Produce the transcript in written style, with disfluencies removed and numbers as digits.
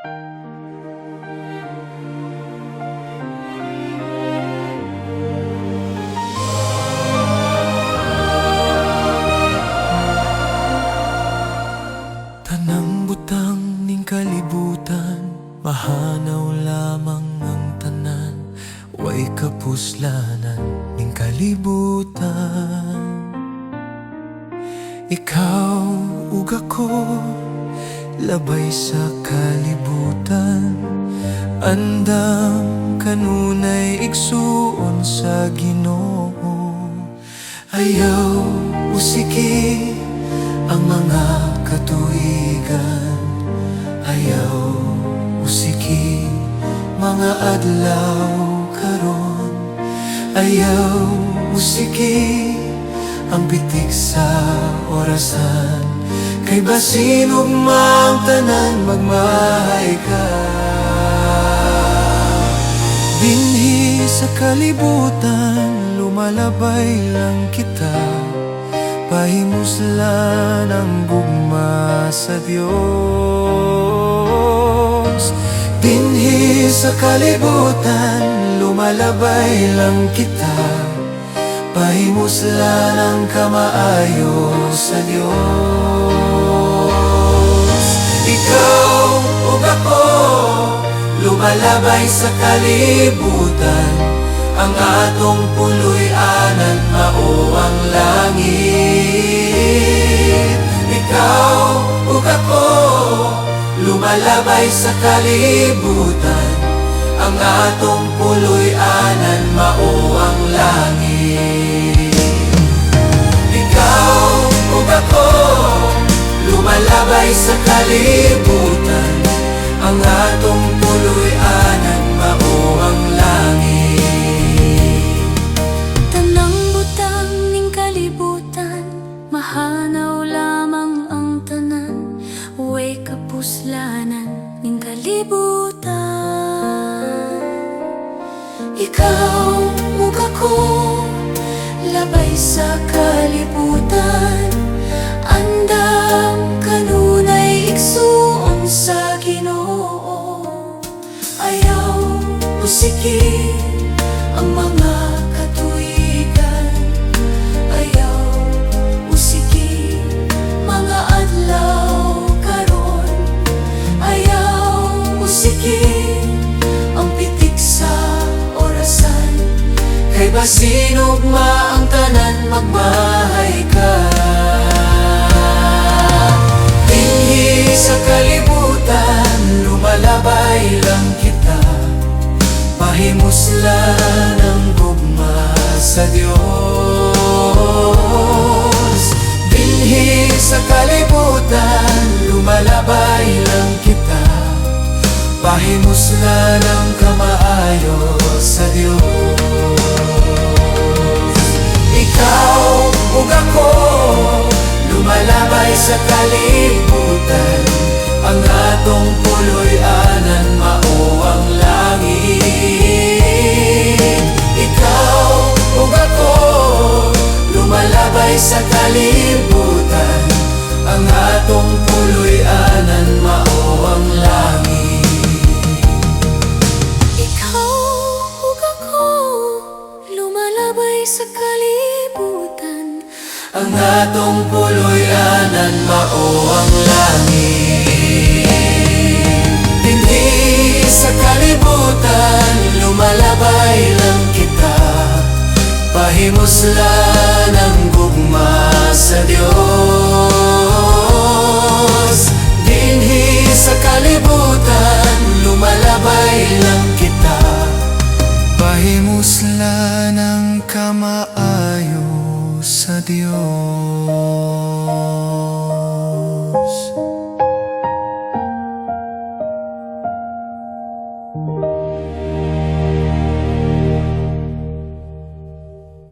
Tanang butang ning kalibutan, mahanaw lamang ang tanan. Way kapuslanan ning kalibutan. Ikaw ug ako, labay sa kalibutan. Andam kanunay igsuon sa Ginoo. Ayaw usiki ang mga katuigan. Ayaw usiki mga adlaw karon. Ayaw usiki ang bitik sa orasan. Kay basin ugma ang tanan magmahay ka. Binhi sa kalibutan, lumalabay lang kita. Pahimuslan ang gugma sa Diyos. Binhi sa kalibutan, lumalabay lang kita. Pahimuslan ang kamaayo sa Diyos. Ikaw ug ako, lumalabay sa kalibutan. Ang atong puloy-anan mao ang langit. Ikaw ug ako, lumalabay sa kalibutan. Ang atong puloy-anan mao ang langit. Ikaw ug ako, lumalabay sa kalibutan. Ang atong puloy-anan mao ang langit. Tanang butang ning kalibutan, mahanaw lamang ang tanan. Way kapuslanan ning kalibutan. Ikaw ug ako, labay sa kalibutan. Andam kanunay igsuon sa Ginoo. Ayaw usiki ang mga katuigan. Ayaw usiki mga adlaw karon. Ayaw usiki ang pitik sa orasan. Kay basin ugma ang tanan magmahay ka. Binhi sa kalibutan, lumalabay lang kita. Pahimuslan ang gugma sa Diyos. Binhi sa kalibutan, lumalabay lang kita. Pahimuslan ang kamaayo sa Diyos. Ikaw ug ako, lumalabay sa kalibutan. Ang atong puloy-anan mao ang langit. Ikaw ug ako, lumalabay sa kalibutan. Ang atong puloy-anan mao ang langit. Ikaw ug ako, lumalabay sa kalibutan. Ang atong puloy-anan mao ang langit. Hindi sa kalibutan, lumalabay lang kita. Pahimuslan ang gugma sa Diyos. Dinhi sa kalibutan, lumalabay lang kita. Pahimuslan ang kamaayo sa Diyos.